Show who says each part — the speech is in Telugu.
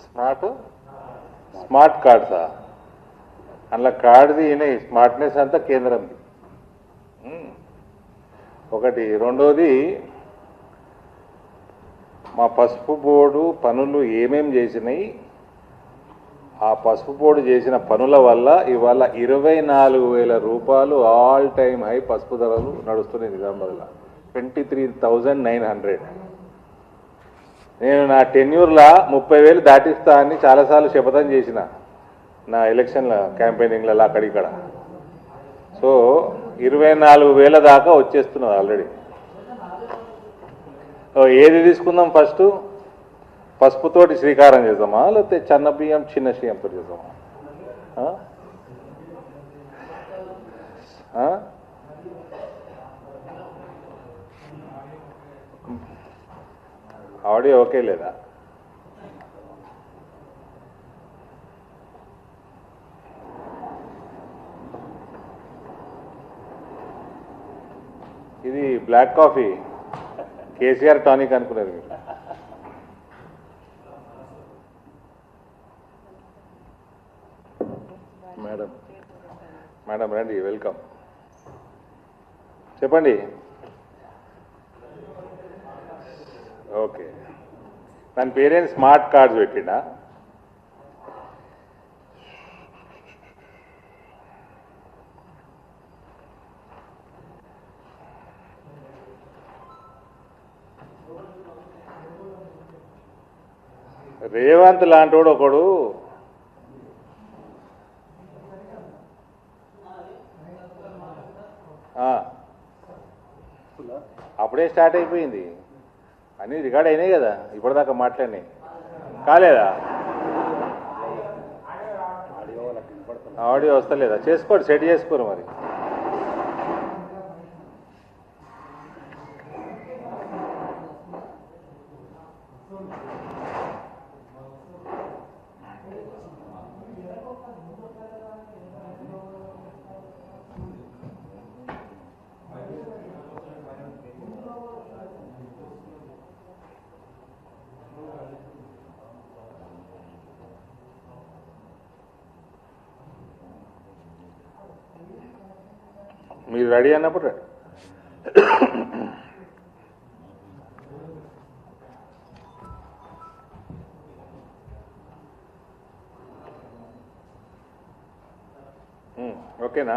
Speaker 1: స్మార్ట్ స్మార్ట్ కార్డ్సా అందులో కార్డుది స్మార్ట్నెస్ అంతా కేంద్రంది. ఒకటి. రెండోది, మా పసుపు బోర్డు పనులు ఏమేం చేసినాయి, ఆ పసుపు బోర్డు చేసిన పనుల వల్ల ఇవాళ 24,000 రూపాయలు ఆల్ టైమ్ హై పసుపు ధరలు నడుస్తున్నాయి నిజామాబాద్లో. 23,900. నేను నా టెన్యూర్లా 30,000 దాటిస్తా అని చాలాసార్లు శపథం చేసిన నా ఎలక్షన్ల క్యాంపెయినింగ్లలో అక్కడిక్కడ. సో 24,000 దాకా వచ్చేస్తున్నది ఆల్రెడీ. ఏది తీసుకుందాం ఫస్ట్? పసుపుతోటి శ్రీకారం చేద్దామా, లేకపోతే చిన్న బియ్యం చిన్న బియ్యంతో చేద్దామా? ఆడియో ఓకే లేదా? ఇది బ్లాక్ కాఫీ, కేసీఆర్ టానిక్ అనుకునేది మీరు. మేడం మేడం రండి, వెల్కమ్. చెప్పండి. ఓకే, దాని పేరేం స్మార్ట్ కార్డ్స్ పెట్టిండా? రేవంత్ లాంటోడు ఒకడు అప్పుడే స్టార్ట్ అయిపోయింది. అన్నీ రికార్డ్ అయినాయి కదా, ఇప్పటిదాకా మాట్లాడినాయి. కాలేదా? ఆడియో వస్తలేదా? చేసుకోండి, సెట్ చేసుకోరు మరి. మీరు రెడీ అన్నప్పుడు ఓకేనా?